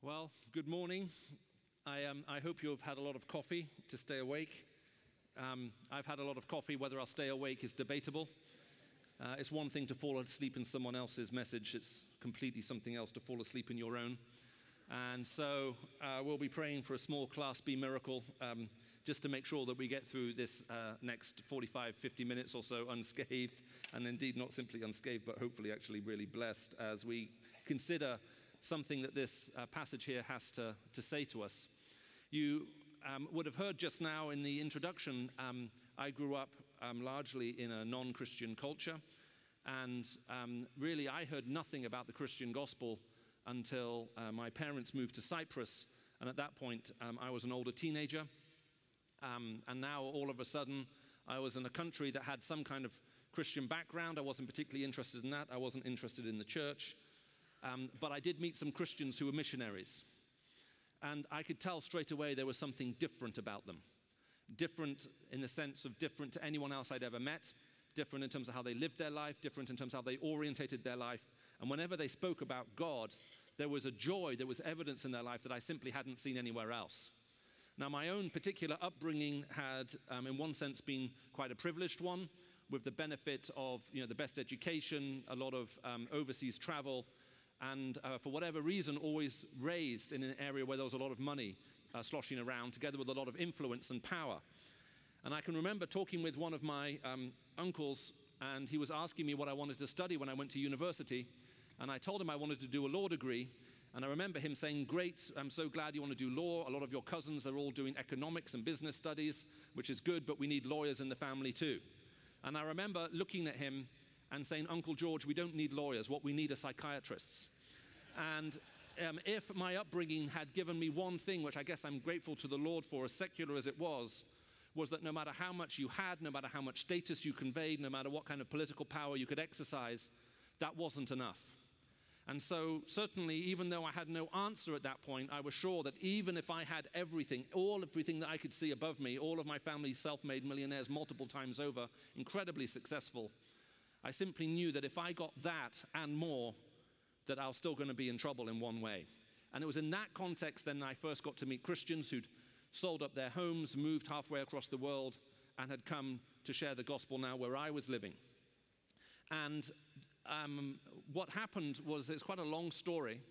Well, good morning. I hope you have had a lot of coffee to stay awake. I've had a lot of coffee. Whether I'll stay awake is debatable. It's one thing to fall asleep in someone else's message. It's completely something else to fall asleep in your own. And so we'll be praying for a small Class B miracle just to make sure that we get through this next 45, 50 minutes or so unscathed, and indeed not simply unscathed, but hopefully actually really blessed as we consider something that this passage here has to say to us. You would have heard just now in the introduction, I grew up largely in a non-Christian culture, and really I heard nothing about the Christian gospel until my parents moved to Cyprus, and at that point I was an older teenager, and now all of a sudden I was in a country that had some kind of Christian background. I wasn't particularly interested in that. I wasn't interested in the church. But I did meet some Christians who were missionaries. And I could tell straight away there was something different about them. Different in the sense of different to anyone else I'd ever met. Different in terms of how they lived their life. Different in terms of how they orientated their life. And whenever they spoke about God, there was a joy, there was evidence in their life that I simply hadn't seen anywhere else. Now, my own particular upbringing had, in one sense, been quite a privileged one, with the benefit of the best education, a lot of overseas travel, and for whatever reason, always raised in an area where there was a lot of money sloshing around, together with a lot of influence and power. And I can remember talking with one of my uncles, and he was asking me what I wanted to study when I went to university. And I told him I wanted to do a law degree. And I remember him saying, "Great, I'm so glad you want to do law. A lot of your cousins are all doing economics and business studies, which is good, but we need lawyers in the family too." And I remember looking at him and saying, "Uncle George, we don't need lawyers. What we need are psychiatrists." And if my upbringing had given me one thing, which I guess I'm grateful to the Lord for, as secular as it was that no matter how much you had, no matter how much status you conveyed, no matter what kind of political power you could exercise, that wasn't enough. And so certainly, even though I had no answer at that point, I was sure that even if I had everything that I could see above me, all of my family's self-made millionaires multiple times over, incredibly successful, I simply knew that if I got that and more, that I was still going to be in trouble in one way. And it was in that context then I first got to meet Christians who'd sold up their homes, moved halfway across the world, and had come to share the gospel now where I was living. And what happened was, it's quite a long story,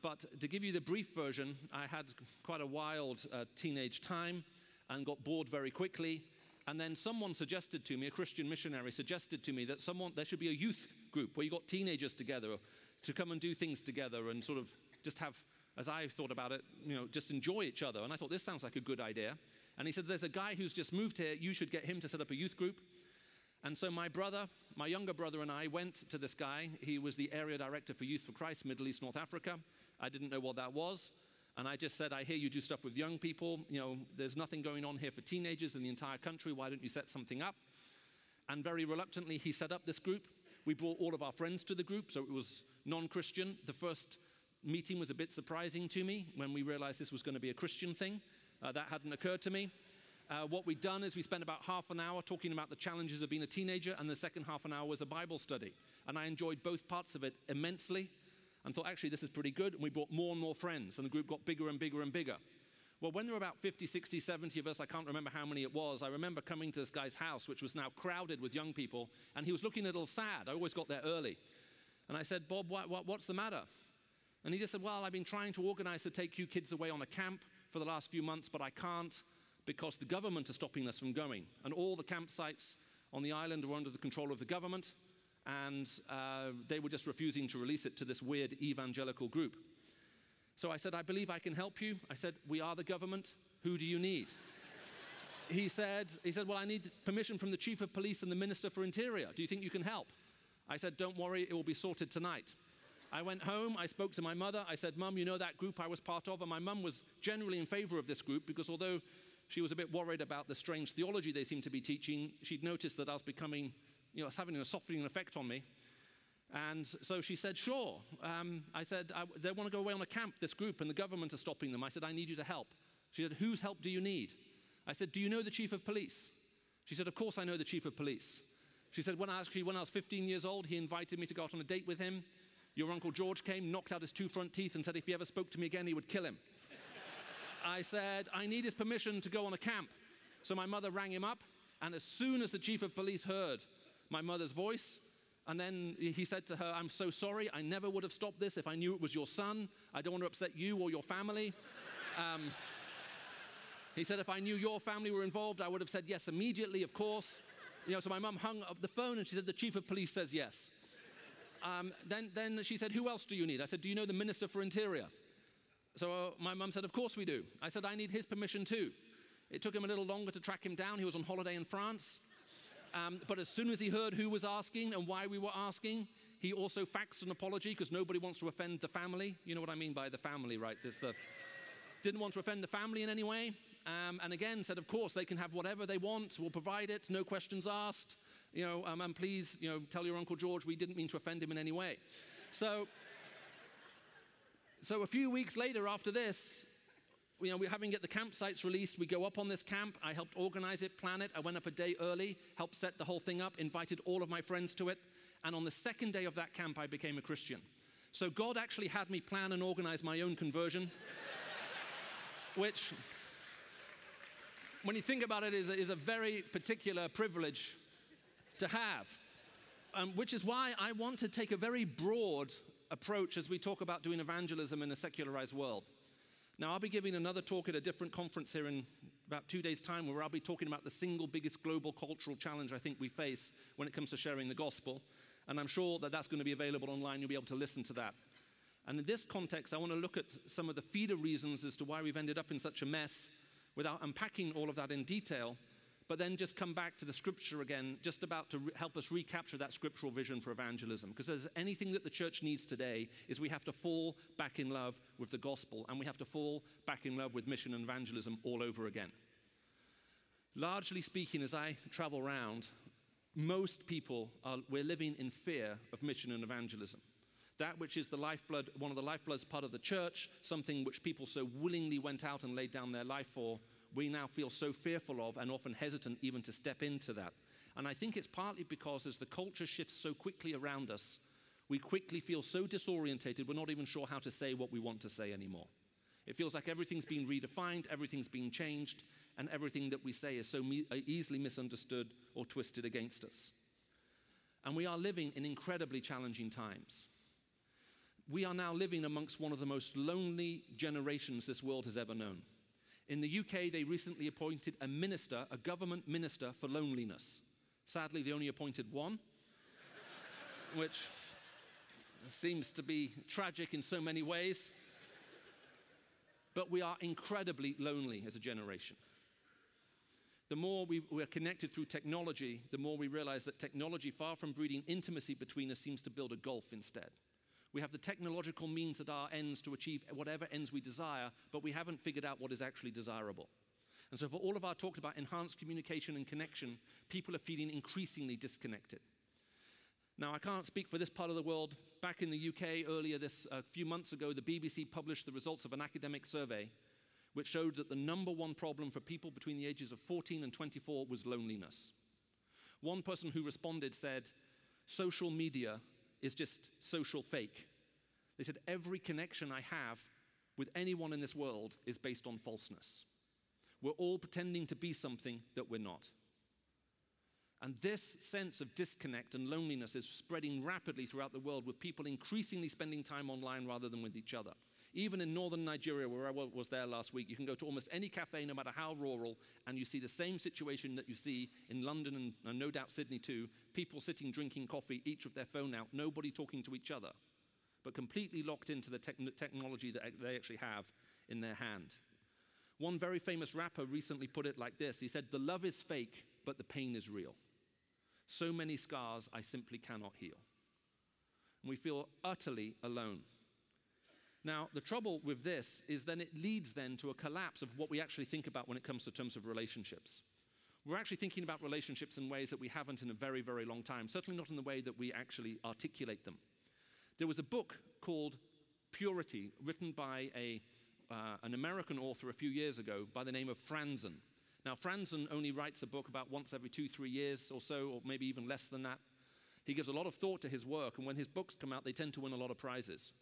but to give you the brief version, I had quite a wild teenage time and got bored very quickly. And then someone suggested to me, a Christian missionary suggested to me that there should be a youth group where you got teenagers together to come and do things together and sort of just have, as I thought about it, just enjoy each other. And I thought, this sounds like a good idea. And he said, "There's a guy who's just moved here. You should get him to set up a youth group." And so my younger brother and I went to this guy. He was the area director for Youth for Christ, Middle East, North Africa. I didn't know what that was. And I just said, "I hear you do stuff with young people. There's nothing going on here for teenagers in the entire country. Why don't you set something up?" And very reluctantly, he set up this group. We brought all of our friends to the group, so it was non-Christian. The first meeting was a bit surprising to me when we realized this was going to be a Christian thing. That hadn't occurred to me. What we'd done is we spent about half an hour talking about the challenges of being a teenager, and the second half an hour was a Bible study. And I enjoyed both parts of it immensely, and thought, actually, this is pretty good. And we brought more and more friends, and the group got bigger and bigger and bigger. Well, when there were about 50, 60, 70 of us, I can't remember how many it was, I remember coming to this guy's house, which was now crowded with young people, and he was looking a little sad. I always got there early. And I said, "Bob, what's the matter?" And he just said, "Well, I've been trying to organize to take you kids away on a camp for the last few months, but I can't because the government is stopping us from going. And all the campsites on the island were under the control of the government, and they were just refusing to release it to this weird evangelical group." So I said, "I believe I can help you." I said, "We are the government. Who do you need?" He said, "Well, I need permission from the chief of police and the minister for interior. Do you think you can help?" I said, "Don't worry, it will be sorted tonight." I went home, I spoke to my mother. I said, "Mum, you know that group I was part of?" And my mum was generally in favor of this group because although she was a bit worried about the strange theology they seemed to be teaching, she'd noticed that I was becoming, it's having a softening effect on me. And so she said, "Sure." I said, "They want to go away on a camp, this group, and the government are stopping them." I said, "I need you to help." She said, "Whose help do you need?" I said, "Do you know the chief of police?" She said, "Of course I know the chief of police." She said, when I was 15 years old, he invited me to go out on a date with him. Your Uncle George came, knocked out his 2 front teeth and said if he ever spoke to me again, he would kill him. I said, I need his permission to go on a camp. So my mother rang him up, and as soon as the chief of police heard my mother's voice, and then he said to her, I'm so sorry, I never would have stopped this if I knew it was your son. I don't want to upset you or your family. He said, if I knew your family were involved, I would have said yes immediately, of course. So my mum hung up the phone and she said, the chief of police says yes. Then she said, who else do you need? I said, do you know the Minister for Interior? So my mum said, of course we do. I said, I need his permission too. It took him a little longer to track him down. He was on holiday in France. But as soon as he heard who was asking and why we were asking, he also faxed an apology because nobody wants to offend the family. You know what I mean by the family, right? Didn't want to offend the family in any way. And again said, of course, they can have whatever they want. We'll provide it. No questions asked. And please, tell your Uncle George we didn't mean to offend him in any way. So a few weeks later after this, we're having to get the campsites released. We go up on this camp. I helped organize it, plan it. I went up a day early, helped set the whole thing up, invited all of my friends to it. And on the second day of that camp, I became a Christian. So God actually had me plan and organize my own conversion, which, when you think about it, is a very particular privilege to have, which is why I want to take a very broad approach as we talk about doing evangelism in a secularized world. Now, I'll be giving another talk at a different conference here in about 2 days' time where I'll be talking about the single biggest global cultural challenge I think we face when it comes to sharing the gospel. And I'm sure that that's going to be available online. You'll be able to listen to that. And in this context, I want to look at some of the feeder reasons as to why we've ended up in such a mess without unpacking all of that in detail, but then just come back to the scripture again, just about to help us recapture that scriptural vision for evangelism. Because there's anything that the church needs today is we have to fall back in love with the gospel, and we have to fall back in love with mission and evangelism all over again. Largely speaking, as I travel around, most people we're living in fear of mission and evangelism. That which is the lifeblood, one of the lifebloods part of the church, something which people so willingly went out and laid down their life for, we now feel so fearful of and often hesitant even to step into that. And I think it's partly because as the culture shifts so quickly around us, we quickly feel so disorientated, we're not even sure how to say what we want to say anymore. It feels like everything's been redefined, everything's been changed, and everything that we say is so easily misunderstood or twisted against us. And we are living in incredibly challenging times. We are now living amongst one of the most lonely generations this world has ever known. In the UK, they recently appointed a minister, a government minister for loneliness. Sadly, they only appointed one, which seems to be tragic in so many ways. But we are incredibly lonely as a generation. The more we're connected through technology, the more we realize that technology, far from breeding intimacy between us, seems to build a gulf instead. We have the technological means at our ends to achieve whatever ends we desire, but we haven't figured out what is actually desirable. And so for all of our talk about enhanced communication and connection, people are feeling increasingly disconnected. Now, I can't speak for this part of the world. Back in the UK earlier a few months ago, the BBC published the results of an academic survey which showed that the number one problem for people between the ages of 14 and 24 was loneliness. One person who responded said, social media is just social fake. They said, every connection I have with anyone in this world is based on falseness. We're all pretending to be something that we're not. And this sense of disconnect and loneliness is spreading rapidly throughout the world, with people increasingly spending time online rather than with each other. Even in northern Nigeria, where I was there last week, you can go to almost any cafe, no matter how rural, and you see the same situation that you see in London and no doubt Sydney too. People sitting drinking coffee, each with their phone out, nobody talking to each other, but completely locked into the technology that they actually have in their hand. One very famous rapper recently put it like this. He said, the love is fake, but the pain is real. So many scars I simply cannot heal. And we feel utterly alone. Now, the trouble with this is then it leads then to a collapse of what we actually think about when it comes to terms of relationships. We're actually thinking about relationships in ways that we haven't in a very, very long time, certainly not in the way that we actually articulate them. There was a book called Purity, written by an American author a few years ago by the name of Ramsden. Now, Ramsden only writes a book about once every 2-3 years or so, or maybe even less than that. He gives a lot of thought to his work, and when his books come out, they tend to win a lot of prizes.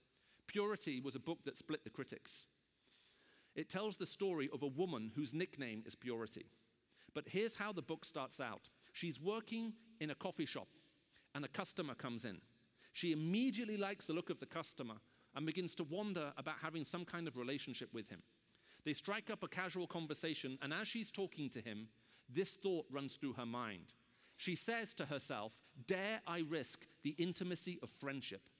Purity was a book that split the critics. It tells the story of a woman whose nickname is Purity. But here's how the book starts out. She's working in a coffee shop, and a customer comes in. She immediately likes the look of the customer and begins to wonder about having some kind of relationship with him. They strike up a casual conversation, and as she's talking to him, this thought runs through her mind. She says to herself, "Dare I risk the intimacy of friendship?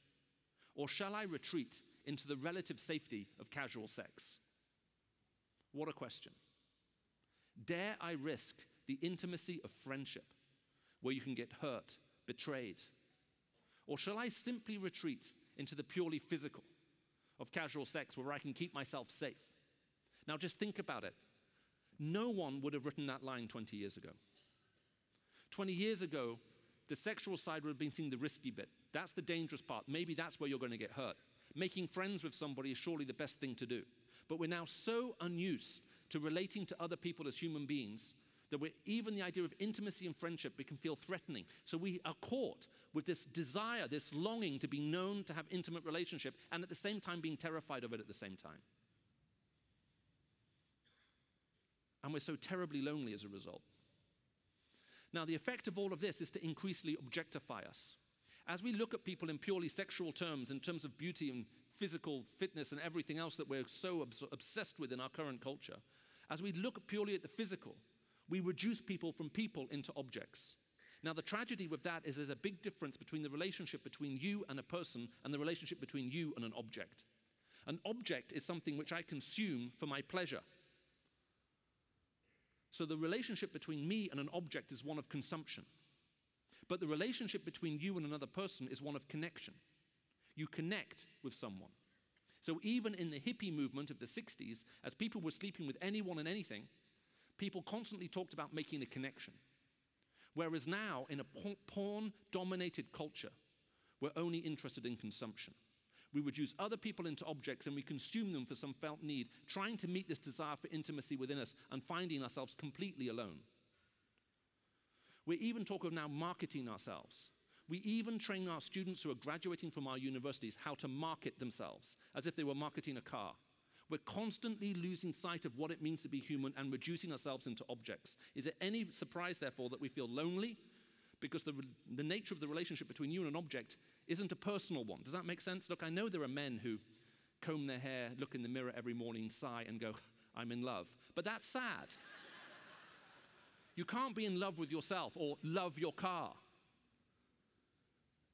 Or shall I retreat into the relative safety of casual sex?" What a question. Dare I risk the intimacy of friendship, where you can get hurt, betrayed? Or shall I simply retreat into the purely physical of casual sex, where I can keep myself safe? Now just think about it. No one would have written that line 20 years ago. 20 years ago, the sexual side would have been seen the risky bit. That's the dangerous part. Maybe that's where you're going to get hurt. Making friends with somebody is surely the best thing to do. But we're now so unused to relating to other people as human beings that even the idea of intimacy and friendship, it can feel threatening. So we are caught with this desire, this longing to be known, to have intimate relationship, and at the same time being terrified of it at the same time. And we're so terribly lonely as a result. Now, the effect of all of this is to increasingly objectify us. As we look at people in purely sexual terms, in terms of beauty and physical fitness and everything else that we're so obsessed with in our current culture, as we look purely at the physical, we reduce people from people into objects. Now, the tragedy with that is there's a big difference between the relationship between you and a person and the relationship between you and an object. An object is something which I consume for my pleasure. So the relationship between me and an object is one of consumption. But the relationship between you and another person is one of connection. You connect with someone. So even in the hippie movement of the 60s, as people were sleeping with anyone and anything, people constantly talked about making a connection. Whereas now, in a porn-dominated culture, we're only interested in consumption. We reduce other people into objects and we consume them for some felt need, trying to meet this desire for intimacy within us and finding ourselves completely alone. We even talk of now marketing ourselves. We even train our students who are graduating from our universities how to market themselves, as if they were marketing a car. We're constantly losing sight of what it means to be human and reducing ourselves into objects. Is it any surprise, therefore, that we feel lonely? Because the nature of the relationship between you and an object isn't a personal one. Does that make sense? Look, I know there are men who comb their hair, look in the mirror every morning, sigh, and go, "I'm in love." But that's sad. You can't be in love with yourself or love your car.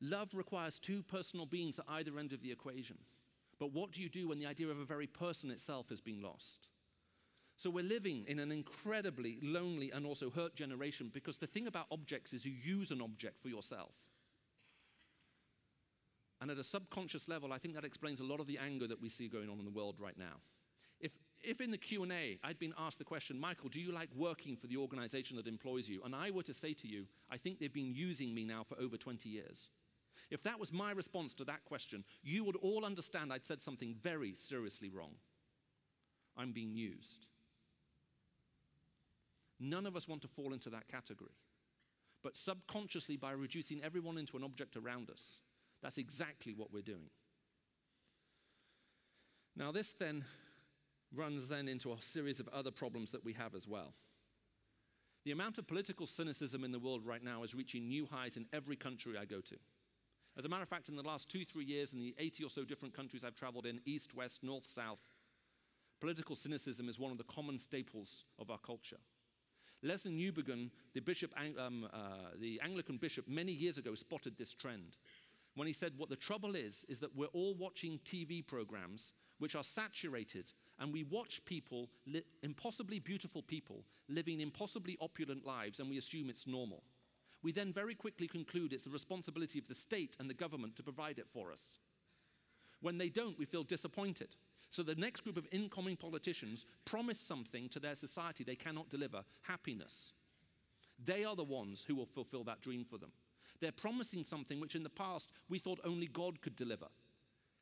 Love requires two personal beings at either end of the equation. But what do you do when the idea of a very person itself has been lost? So we're living in an incredibly lonely and also hurt generation, because the thing about objects is you use an object for yourself. And at a subconscious level, I think that explains a lot of the anger that we see going on in the world right now. If in the Q&A I'd been asked the question, "Michael, do you like working for the organization that employs you?" And I were to say to you, "I think they've been using me now for over 20 years." If that was my response to that question, you would all understand I'd said something very seriously wrong. I'm being used. None of us want to fall into that category. But subconsciously, by reducing everyone into an object around us, that's exactly what we're doing. Now, this then runs into a series of other problems that we have as well. The amount of political cynicism in the world right now is reaching new highs in every country I go to. As a matter of fact, in the last 2-3 years, in the 80 or so different countries I've traveled in, east, west, north, south, political cynicism is one of the common staples of our culture. Leslie Newbigin, the Anglican bishop, many years ago spotted this trend when he said what the trouble is that we're all watching TV programs which are saturated, and we watch people, impossibly beautiful people, living impossibly opulent lives, and we assume it's normal. We then very quickly conclude it's the responsibility of the state and the government to provide it for us. When they don't, we feel disappointed. So the next group of incoming politicians promise something to their society they cannot deliver: happiness. They are the ones who will fulfill that dream for them. They're promising something which in the past we thought only God could deliver: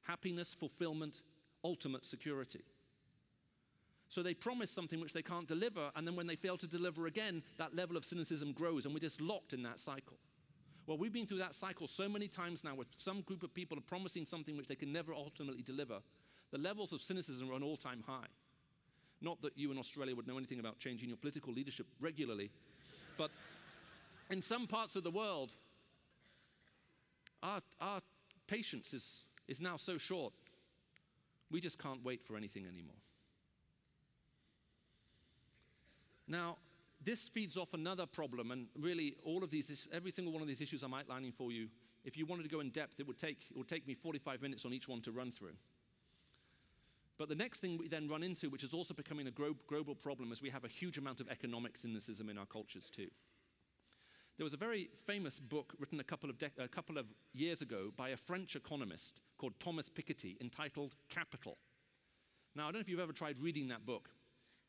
happiness, fulfillment, ultimate security. So they promise something which they can't deliver, and then when they fail to deliver again, that level of cynicism grows, and we're just locked in that cycle. Well, we've been through that cycle so many times now where some group of people are promising something which they can never ultimately deliver. The levels of cynicism are an all-time high. Not that you in Australia would know anything about changing your political leadership regularly, but in some parts of the world, our patience is now so short, we just can't wait for anything anymore. Now, this feeds off another problem, and really all of these, every single one of these issues I'm outlining for you, if you wanted to go in depth, it would take me 45 minutes on each one to run through. But the next thing we then run into, which is also becoming a global problem, is we have a huge amount of economic cynicism in our cultures too. There was a very famous book written a couple of years ago by a French economist called Thomas Piketty entitled Capital. Now, I don't know if you've ever tried reading that book.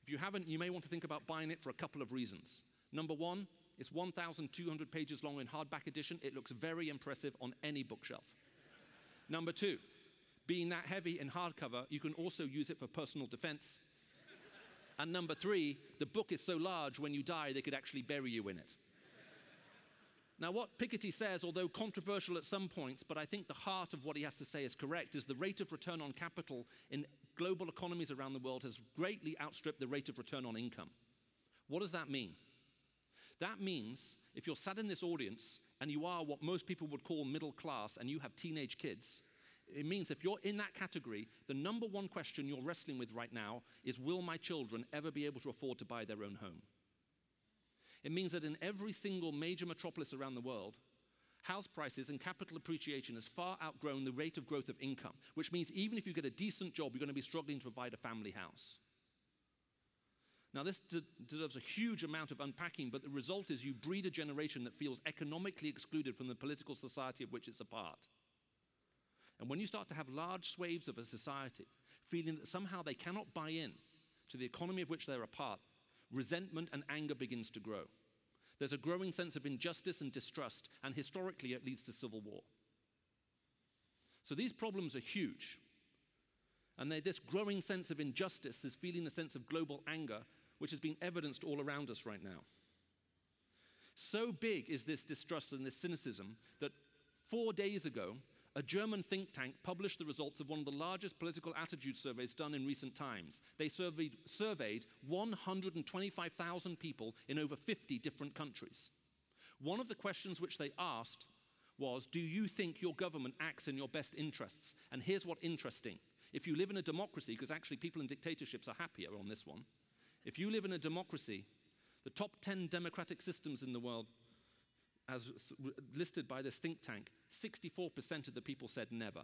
If you haven't, you may want to think about buying it for a couple of reasons. Number one, it's 1,200 pages long in hardback edition. It looks very impressive on any bookshelf. Number two, being that heavy in hardcover, you can also use it for personal defense. And number three, the book is so large, when you die, they could actually bury you in it. Now, what Piketty says, although controversial at some points, but I think the heart of what he has to say is correct, is the rate of return on capital in global economies around the world has greatly outstripped the rate of return on income. What does that mean? That means if you're sat in this audience and you are what most people would call middle class and you have teenage kids, it means if you're in that category, the number one question you're wrestling with right now is, will my children ever be able to afford to buy their own home? It means that in every single major metropolis around the world, house prices and capital appreciation has far outgrown the rate of growth of income, which means even if you get a decent job, you're going to be struggling to provide a family house. Now, this deserves a huge amount of unpacking, but the result is you breed a generation that feels economically excluded from the political society of which it's a part. And when you start to have large swathes of a society feeling that somehow they cannot buy in to the economy of which they're a part, resentment and anger begins to grow. There's a growing sense of injustice and distrust, and historically it leads to civil war. So these problems are huge. And this growing sense of injustice, this feeling a sense of global anger, which has been evidenced all around us right now. So big is this distrust and this cynicism that 4 days ago, a German think tank published the results of one of the largest political attitude surveys done in recent times. They surveyed 125,000 people in over 50 different countries. One of the questions which they asked was, do you think your government acts in your best interests? And here's what's interesting. If you live in a democracy, because actually people in dictatorships are happier on this one, if you live in a democracy, the top 10 democratic systems in the world, as listed by this think tank, 64% of the people said never.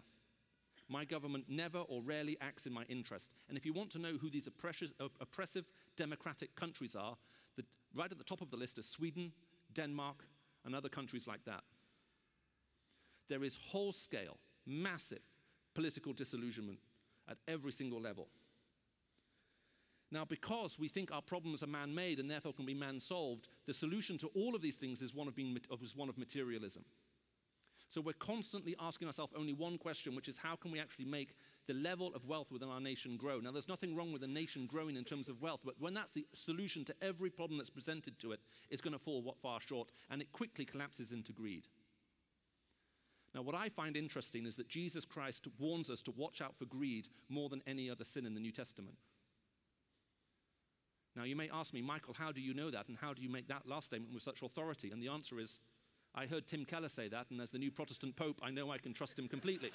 My government never or rarely acts in my interest. And if you want to know who these oppressive democratic countries are, right at the top of the list are Sweden, Denmark, and other countries like that. There is whole-scale, massive political disillusionment at every single level. Now, because we think our problems are man-made and therefore can be man-solved, the solution to all of these things is one of materialism. So we're constantly asking ourselves only one question, which is how can we actually make the level of wealth within our nation grow? Now, there's nothing wrong with a nation growing in terms of wealth, but when that's the solution to every problem that's presented to it, it's going to fall far short, and it quickly collapses into greed. Now, what I find interesting is that Jesus Christ warns us to watch out for greed more than any other sin in the New Testament. Now, you may ask me, Michael, how do you know that? And how do you make that last statement with such authority? And the answer is, I heard Tim Keller say that, and as the new Protestant Pope, I know I can trust him completely.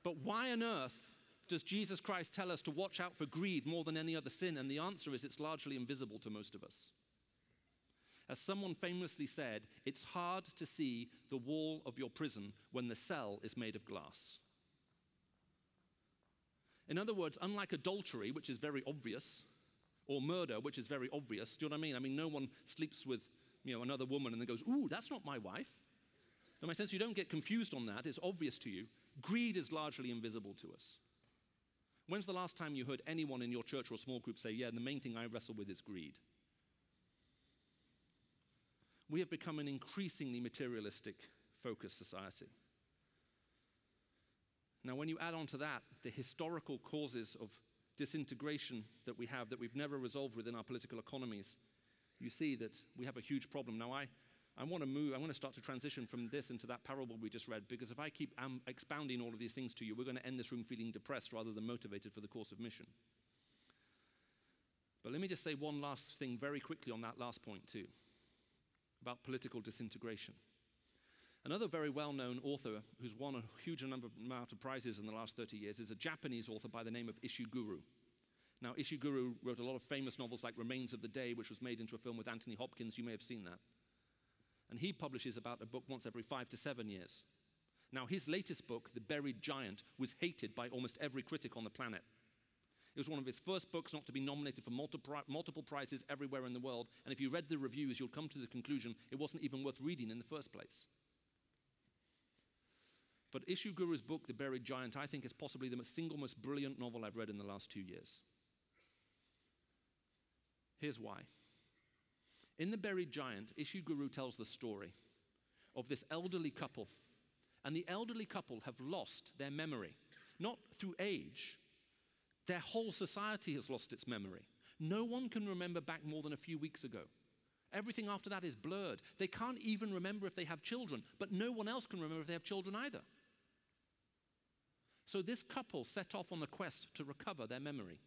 But why on earth does Jesus Christ tell us to watch out for greed more than any other sin? And the answer is it's largely invisible to most of us. As someone famously said, it's hard to see the wall of your prison when the cell is made of glass. In other words, unlike adultery, which is very obvious, or murder, which is very obvious, do you know what I mean? I mean, no one sleeps with another woman and then goes, ooh, that's not my wife. In my sense, you don't get confused on that. It's obvious to you. Greed is largely invisible to us. When's the last time you heard anyone in your church or small group say, yeah, the main thing I wrestle with is greed? We have become an increasingly materialistic focused society. Now, when you add on to that the historical causes of disintegration that we have, that we've never resolved within our political economies, you see that we have a huge problem. Now, I want to start to transition from this into that parable we just read, because if I keep expounding all of these things to you, we're going to end this room feeling depressed rather than motivated for the course of mission. But let me just say one last thing very quickly on that last point too, about political disintegration. Another very well-known author who's won a huge amount of prizes in the last 30 years is a Japanese author by the name of Ishiguro. Now, Ishiguro wrote a lot of famous novels like Remains of the Day, which was made into a film with Anthony Hopkins. You may have seen that. And he publishes about a book once every 5 to 7 years. Now, his latest book, The Buried Giant, was hated by almost every critic on the planet. It was one of his first books not to be nominated for multiple prizes everywhere in the world. And if you read the reviews, you'll come to the conclusion it wasn't even worth reading in the first place. But Ishiguro's book, The Buried Giant, I think is possibly the single most brilliant novel I've read in the last 2 years. Here's why. In The Buried Giant, Ishiguro tells the story of this elderly couple. And the elderly couple have lost their memory, not through age. Their whole society has lost its memory. No one can remember back more than a few weeks ago. Everything after that is blurred. They can't even remember if they have children, but no one else can remember if they have children either. So this couple set off on a quest to recover their memory.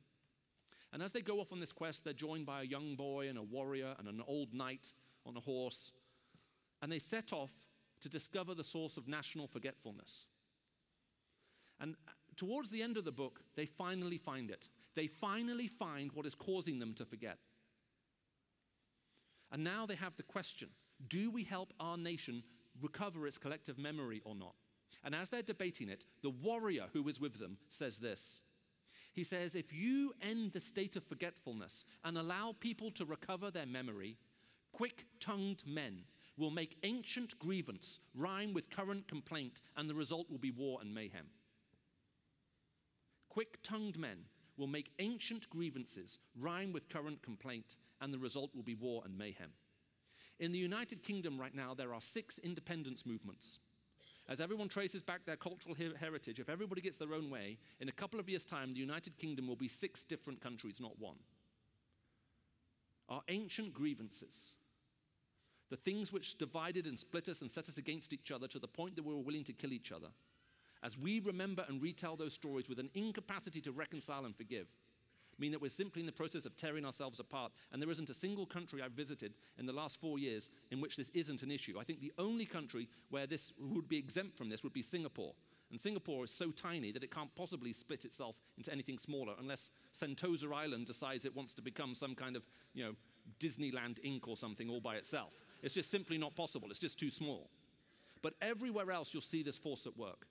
And as they go off on this quest, they're joined by a young boy and a warrior and an old knight on a horse. And they set off to discover the source of national forgetfulness. And towards the end of the book, they finally find it. They finally find what is causing them to forget. And now they have the question, do we help our nation recover its collective memory or not? And as they're debating it, the warrior who is with them says this. He says, if you end the state of forgetfulness and allow people to recover their memory, quick-tongued men will make ancient grievance rhyme with current complaint, and the result will be war and mayhem. Quick-tongued men will make ancient grievances rhyme with current complaint, and the result will be war and mayhem. In the United Kingdom right now, there are 6 independence movements. As everyone traces back their cultural heritage, if everybody gets their own way, in a couple of years' time, the United Kingdom will be 6 different countries, not one. Our ancient grievances, the things which divided and split us and set us against each other to the point that we were willing to kill each other, as we remember and retell those stories with an incapacity to reconcile and forgive, mean that we're simply in the process of tearing ourselves apart. And there isn't a single country I've visited in the last 4 years in which this isn't an issue. I think the only country where this would be exempt from this would be Singapore. And Singapore is so tiny that it can't possibly split itself into anything smaller unless Sentosa Island decides it wants to become some kind of, Disneyland Inc. or something all by itself. It's just simply not possible. It's just too small. But everywhere else you'll see this force at work.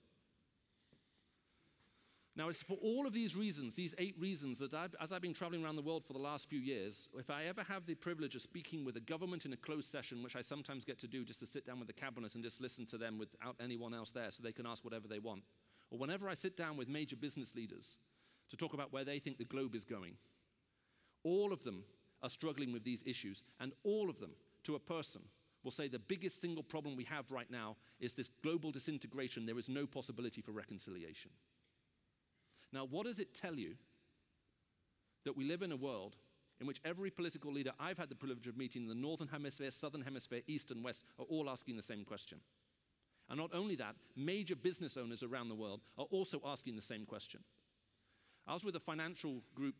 Now, it's for all of these reasons, these 8 reasons, that as I've been traveling around the world for the last few years, if I ever have the privilege of speaking with a government in a closed session, which I sometimes get to do just to sit down with the cabinet and just listen to them without anyone else there so they can ask whatever they want, or whenever I sit down with major business leaders to talk about where they think the globe is going, all of them are struggling with these issues, and all of them, to a person, will say the biggest single problem we have right now is this global disintegration. There is no possibility for reconciliation. Now, what does it tell you that we live in a world in which every political leader I've had the privilege of meeting in the Northern Hemisphere, Southern Hemisphere, East and West are all asking the same question? And not only that, major business owners around the world are also asking the same question. I was with a financial group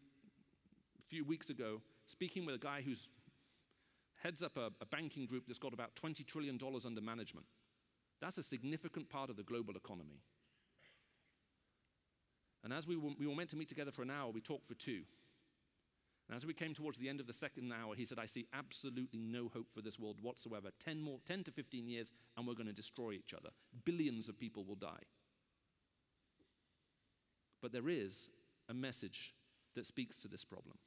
a few weeks ago speaking with a guy who heads up a banking group that's got about $20 trillion under management. That's a significant part of the global economy. And as we were meant to meet together for an hour, we talked for 2. And as we came towards the end of the second hour, he said, I see absolutely no hope for this world whatsoever. 10 to 15 years, and we're going to destroy each other. Billions of people will die. But there is a message that speaks to this problem.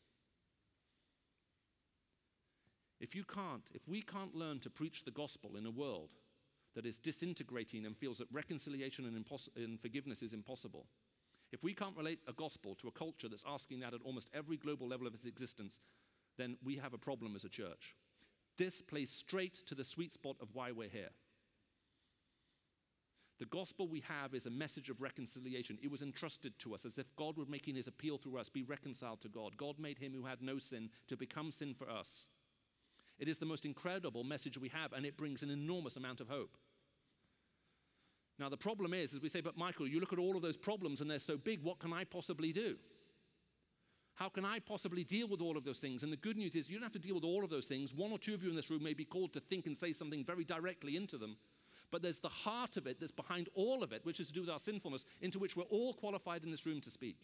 If we can't learn to preach the gospel in a world that is disintegrating and feels that reconciliation and forgiveness is impossible, if we can't relate a gospel to a culture that's asking that at almost every global level of its existence, then we have a problem as a church. This plays straight to the sweet spot of why we're here. The gospel we have is a message of reconciliation. It was entrusted to us as if God were making his appeal through us, be reconciled to God. God made him who had no sin to become sin for us. It is the most incredible message we have, and it brings an enormous amount of hope. Now, the problem is we say, but Michael, you look at all of those problems and they're so big, what can I possibly do? How can I possibly deal with all of those things? And the good news is you don't have to deal with all of those things. One or two of you in this room may be called to think and say something very directly into them. But there's the heart of it that's behind all of it, which is to do with our sinfulness, into which we're all qualified in this room to speak.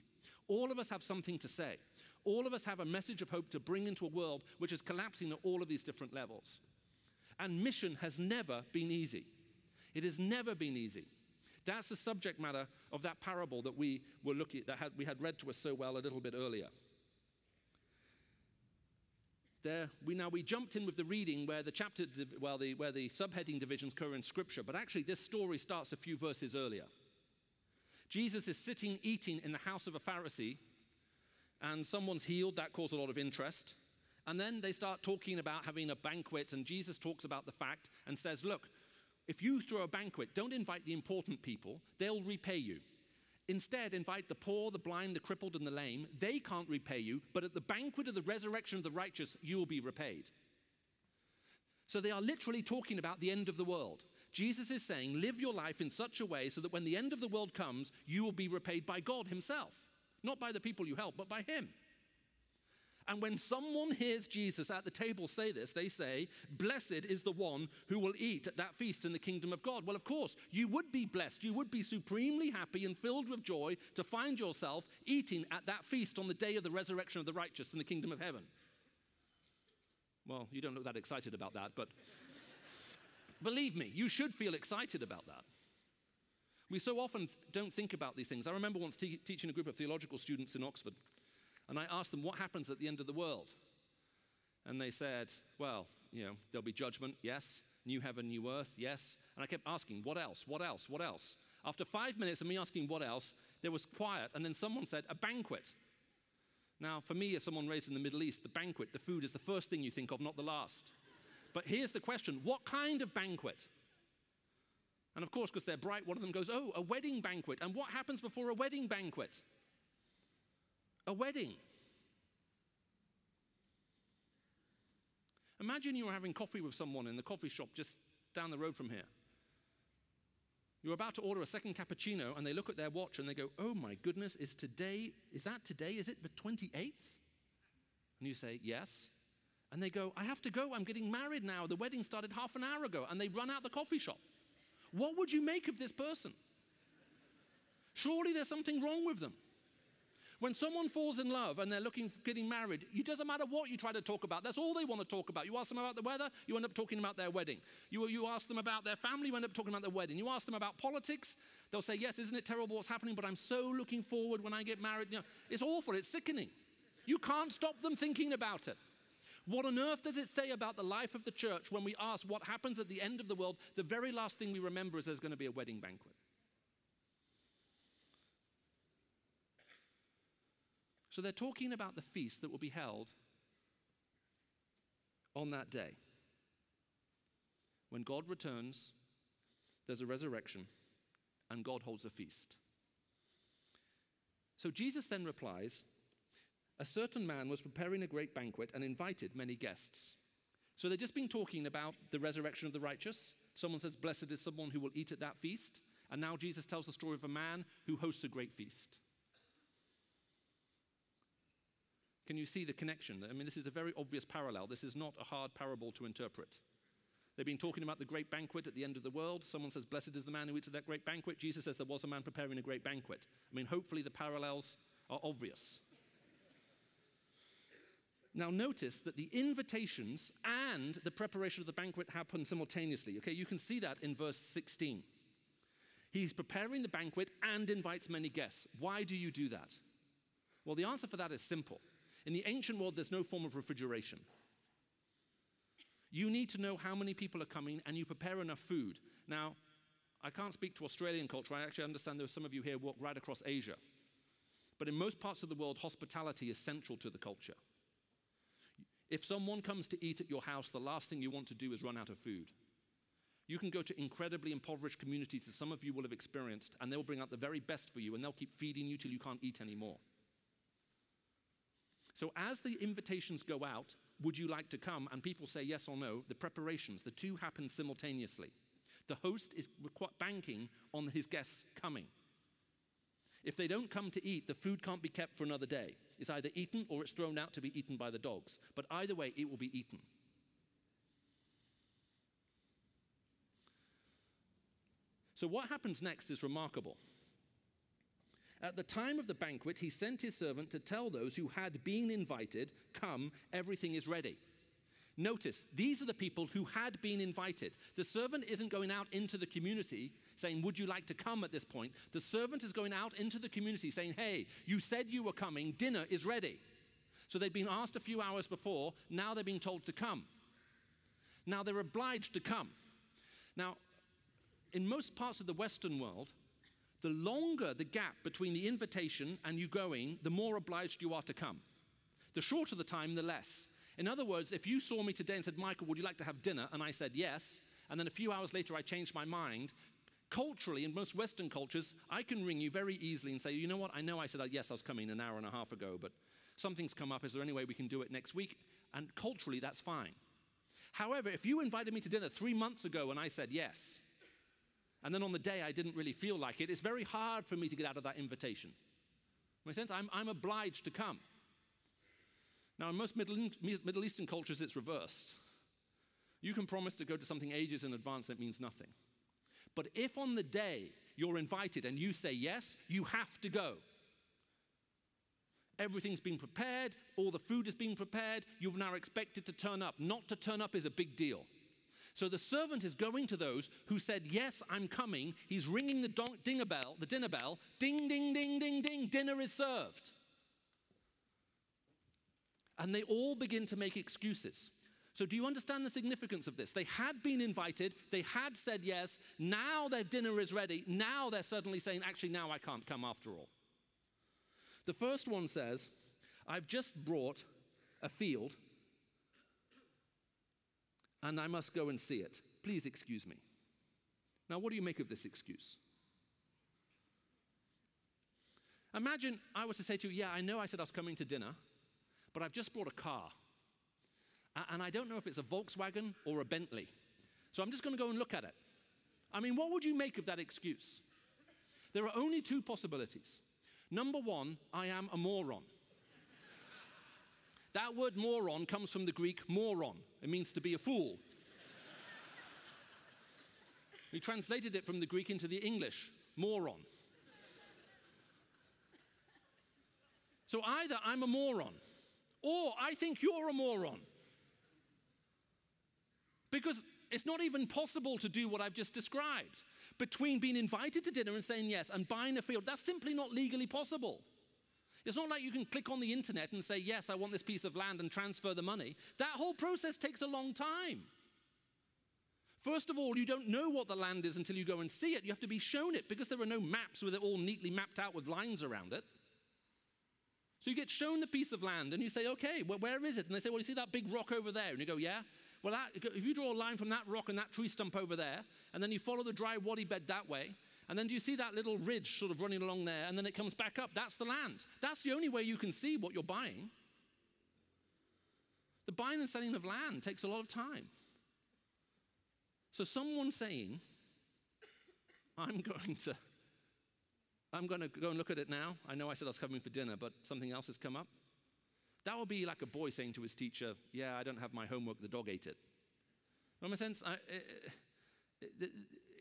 All of us have something to say. All of us have a message of hope to bring into a world which is collapsing at all of these different levels. And mission has never been easy. It has never been easy. That's the subject matter of that parable that we were looking at, we had read to us so well a little bit earlier. We jumped in with the reading where the subheading divisions occur in Scripture, but actually this story starts a few verses earlier. Jesus is sitting eating in the house of a Pharisee, and someone's healed. That caused a lot of interest. And then they start talking about having a banquet, and Jesus talks about the fact and says, look, if you throw a banquet, don't invite the important people. They'll repay you. Instead, invite the poor, the blind, the crippled, and the lame. They can't repay you, but at the banquet of the resurrection of the righteous, you will be repaid. So they are literally talking about the end of the world. Jesus is saying, live your life in such a way so that when the end of the world comes, you will be repaid by God himself. Not by the people you help, but by him. And when someone hears Jesus at the table say this, they say, blessed is the one who will eat at that feast in the kingdom of God. Well, of course, you would be blessed. You would be supremely happy and filled with joy to find yourself eating at that feast on the day of the resurrection of the righteous in the kingdom of heaven. Well, you don't look that excited about that, but believe me, you should feel excited about that. We so often don't think about these things. I remember once teaching a group of theological students in Oxford, and I asked them, what happens at the end of the world? And they said, well, there'll be judgment, yes. New heaven, new earth, yes. And I kept asking, what else, what else, what else? After 5 minutes of me asking what else, there was quiet, and then someone said, a banquet. Now, for me, as someone raised in the Middle East, the banquet, the food is the first thing you think of, not the last. But here's the question, what kind of banquet? And of course, because they're bright, one of them goes, oh, a wedding banquet. And what happens before a wedding banquet? A wedding. Imagine you were having coffee with someone in the coffee shop just down the road from here. You're about to order a second cappuccino, and they look at their watch and they go, oh my goodness, is that today? Is it the 28th? And you say, yes. And they go, I have to go, I'm getting married now. The wedding started half an hour ago. And they run out the coffee shop. What would you make of this person? Surely there's something wrong with them. When someone falls in love and they're getting married, it doesn't matter what you try to talk about. That's all they want to talk about. You ask them about the weather, you end up talking about their wedding. You ask them about their family, you end up talking about their wedding. You ask them about politics, they'll say, yes, isn't it terrible what's happening, but I'm so looking forward when I get married. It's awful, it's sickening. You can't stop them thinking about it. What on earth does it say about the life of the church when we ask what happens at the end of the world? The very last thing we remember is there's going to be a wedding banquet. So they're talking about the feast that will be held on that day. When God returns, there's a resurrection, and God holds a feast. So Jesus then replies, a certain man was preparing a great banquet and invited many guests. So they've just been talking about the resurrection of the righteous. Someone says, blessed is someone who will eat at that feast. And now Jesus tells the story of a man who hosts a great feast. Can you see the connection? I mean, this is a very obvious parallel. This is not a hard parable to interpret. They've been talking about the great banquet at the end of the world. Someone says, blessed is the man who eats at that great banquet. Jesus says there was a man preparing a great banquet. I mean, hopefully the parallels are obvious. Now notice that the invitations and the preparation of the banquet happen simultaneously. Okay, you can see that in verse 16. He's preparing the banquet and invites many guests. Why do you do that? Well, the answer for that is simple. In the ancient world, there's no form of refrigeration. You need to know how many people are coming, and you prepare enough food. Now, I can't speak to Australian culture. I actually understand there are some of you here who walk right across Asia. But in most parts of the world, hospitality is central to the culture. If someone comes to eat at your house, the last thing you want to do is run out of food. You can go to incredibly impoverished communities that some of you will have experienced, and they'll bring out the very best for you, and they'll keep feeding you till you can't eat anymore. So as the invitations go out, would you like to come? And people say yes or no. The preparations, the two happen simultaneously. The host is banking on his guests coming. If they don't come to eat, the food can't be kept for another day. It's either eaten or it's thrown out to be eaten by the dogs. But either way, it will be eaten. So what happens next is remarkable. At the time of the banquet, he sent his servant to tell those who had been invited, "Come, everything is ready." Notice, these are the people who had been invited. The servant isn't going out into the community saying, "Would you like to come?" at this point. The servant is going out into the community saying, "Hey, you said you were coming, dinner is ready." So they'd been asked a few hours before, now they're being told to come. Now they're obliged to come. Now, in most parts of the Western world, the longer the gap between the invitation and you going, the more obliged you are to come. The shorter the time, the less. In other words, if you saw me today and said, "Michael, would you like to have dinner?" and I said yes, and then a few hours later I changed my mind, culturally, in most Western cultures, I can ring you very easily and say, "You know what, I know I said yes, I was coming an hour and a half ago, but something's come up. Is there any way we can do it next week?" And culturally, that's fine. However, if you invited me to dinner 3 months ago and I said yes, and then on the day I didn't really feel like it, it's very hard for me to get out of that invitation. Make sense? I'm obliged to come. Now, in most Middle Eastern cultures, it's reversed. You can promise to go to something ages in advance, it means nothing. But if on the day you're invited and you say yes, you have to go. Everything's been prepared, all the food has been prepared, you're now expected to turn up. Not to turn up is a big deal. So the servant is going to those who said, "Yes, I'm coming." He's ringing the dinner bell, ding, ding, ding, ding, ding, dinner is served. And they all begin to make excuses. So do you understand the significance of this? They had been invited, they had said yes, now their dinner is ready, now they're suddenly saying, "Actually, now I can't come after all." The first one says, "I've just brought a field and I must go and see it. Please excuse me." Now, what do you make of this excuse? Imagine I were to say to you, "Yeah, I know I said I was coming to dinner, but I've just brought a car. And I don't know if it's a Volkswagen or a Bentley. So I'm just going to go and look at it." I mean, what would you make of that excuse? There are only two possibilities. Number one, I am a moron. That word moron comes from the Greek moron. It means to be a fool. We translated it from the Greek into the English, moron. So either I'm a moron, or I think you're a moron. Because it's not even possible to do what I've just described. Between being invited to dinner and saying yes and buying a field, that's simply not legally possible. It's not like you can click on the internet and say, "Yes, I want this piece of land," and transfer the money. That whole process takes a long time. First of all, you don't know what the land is until you go and see it. You have to be shown it because there are no maps with it all neatly mapped out with lines around it. So you get shown the piece of land and you say, "Okay, well, where is it?" And they say, "Well, you see that big rock over there?" And you go, "Yeah." Well, if you draw a line from that rock and that tree stump over there, and then you follow the dry wadi bed that way, and then do you see that little ridge sort of running along there, and then it comes back up, that's the land. That's the only way you can see what you're buying. The buying and selling of land takes a lot of time. So someone saying, I'm going to go and look at it now. I know I said I was coming for dinner, but something else has come up. That would be like a boy saying to his teacher, "Yeah, I don't have my homework, the dog ate it." In a sense,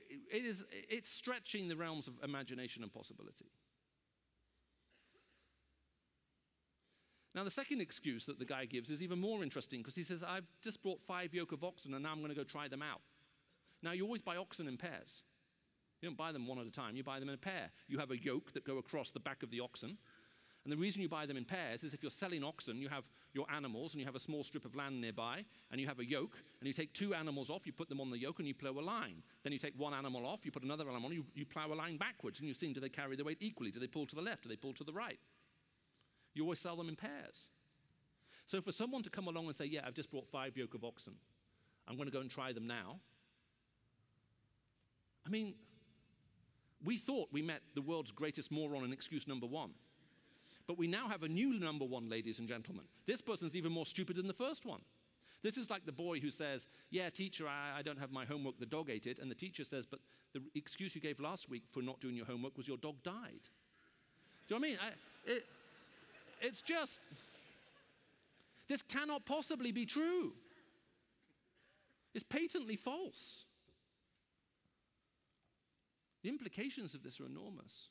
it's stretching the realms of imagination and possibility. Now, the second excuse that the guy gives is even more interesting because he says, "I've just brought 5 yoke of oxen and now I'm going to go try them out." Now, you always buy oxen in pairs. You don't buy them one at a time, you buy them in a pair. You have a yoke that go across the back of the oxen. And the reason you buy them in pairs is if you're selling oxen, you have your animals and you have a small strip of land nearby and you have a yoke and you take 2 animals off, you put them on the yoke and you plow a line. Then you take 1 animal off, you put another animal on, you plow a line backwards and you see, do they carry the weight equally? Do they pull to the left? Do they pull to the right? You always sell them in pairs. So for someone to come along and say, "Yeah, I've just brought 5 yoke of oxen. I'm going to go and try them now." mean, we thought we met the world's greatest moron in excuse number one. But we now have a new number one, ladies and gentlemen. This person's even more stupid than the first one. This is like the boy who says, yeah, teacher, I don't have my homework, the dog ate it. And the teacher says, but the excuse you gave last week for not doing your homework was your dog died. Do you know what I mean? It's just, this cannot possibly be true. It's patently false. The implications of this are enormous.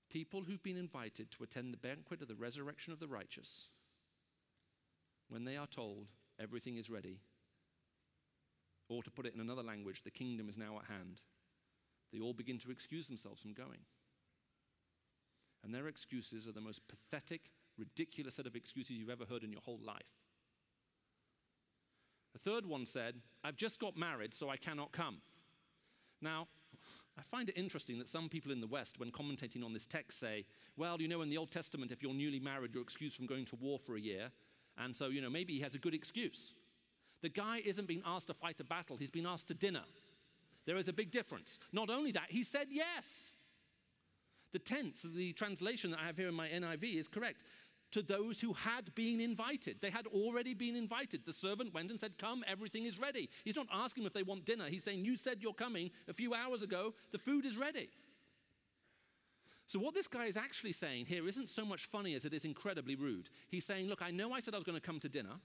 People who've been invited to attend the banquet of the resurrection of the righteous, when they are told everything is ready, or to put it in another language, the kingdom is now at hand, they all begin to excuse themselves from going. And their excuses are the most pathetic, ridiculous set of excuses you've ever heard in your whole life. A third one said, I've just got married, so I cannot come. Now, I find it interesting that some people in the West, when commentating on this text, say, well, you know, in the Old Testament, if you're newly married, you're excused from going to war for a year. And so, you know, maybe he has a good excuse. The guy isn't being asked to fight a battle. He's been asked to dinner. There is a big difference. Not only that, he said yes. The tense, the translation that I have here in my NIV is correct. To those who had been invited. They had already been invited. The servant went and said, come, everything is ready. He's not asking them if they want dinner. He's saying, you said you're coming a few hours ago. The food is ready. So what this guy is actually saying here isn't so much funny as it is incredibly rude. He's saying, look, I know I said I was going to come to dinner,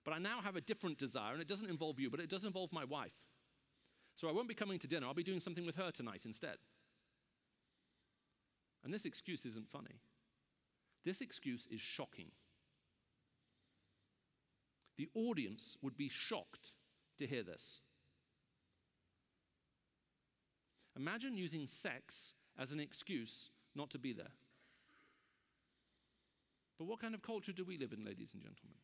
but I now have a different desire, and it doesn't involve you, but it does involve my wife. So I won't be coming to dinner. I'll be doing something with her tonight instead. And this excuse isn't funny. This excuse is shocking. The audience would be shocked to hear this. Imagine using sex as an excuse not to be there. But what kind of culture do we live in, ladies and gentlemen?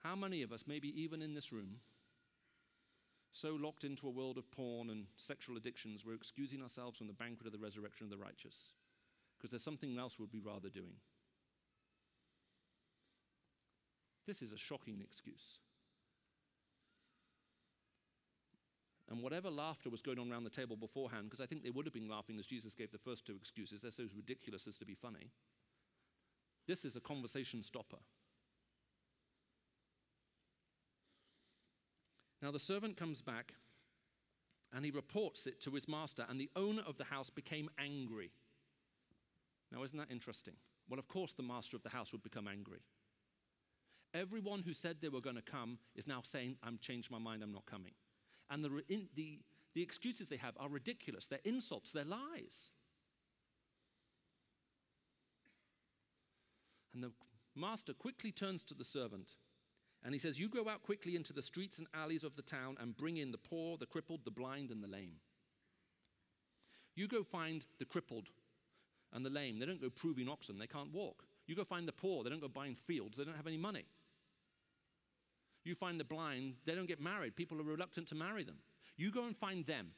How many of us, maybe even in this room, so locked into a world of porn and sexual addictions, we're excusing ourselves from the banquet of the resurrection of the righteous because there's something else we'd be rather doing. This is a shocking excuse. And whatever laughter was going on around the table beforehand, because I think they would have been laughing as Jesus gave the first two excuses, they're so ridiculous as to be funny. This is a conversation stopper. Now the servant comes back and he reports it to his master, and the owner of the house became angry. Now isn't that interesting? Well, of course the master of the house would become angry. Everyone who said they were going to come is now saying, I've changed my mind, I'm not coming. And the excuses they have are ridiculous. They're insults, they're lies. And the master quickly turns to the servant and he says, you go out quickly into the streets and alleys of the town and bring in the poor, the crippled, the blind, and the lame. You go find the crippled and the lame. They don't go proving oxen, they can't walk. You go find the poor, they don't go buying fields, they don't have any money. You find the blind, they don't get married. People are reluctant to marry them. You go and find them,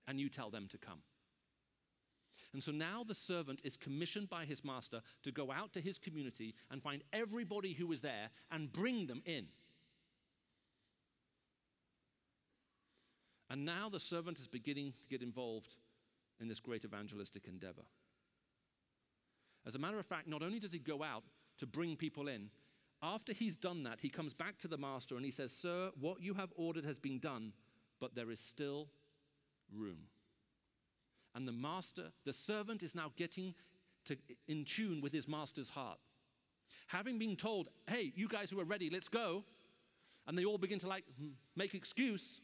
and you tell them to come. And so now the servant is commissioned by his master to go out to his community and find everybody who is there and bring them in. And now the servant is beginning to get involved in this great evangelistic endeavor. As a matter of fact, not only does he go out to bring people in, after he's done that, he comes back to the master and he says, sir, what you have ordered has been done, but there is still room. And the servant is now getting in tune with his master's heart. Having been told, hey, you guys who are ready, let's go. And they all begin to make excuse.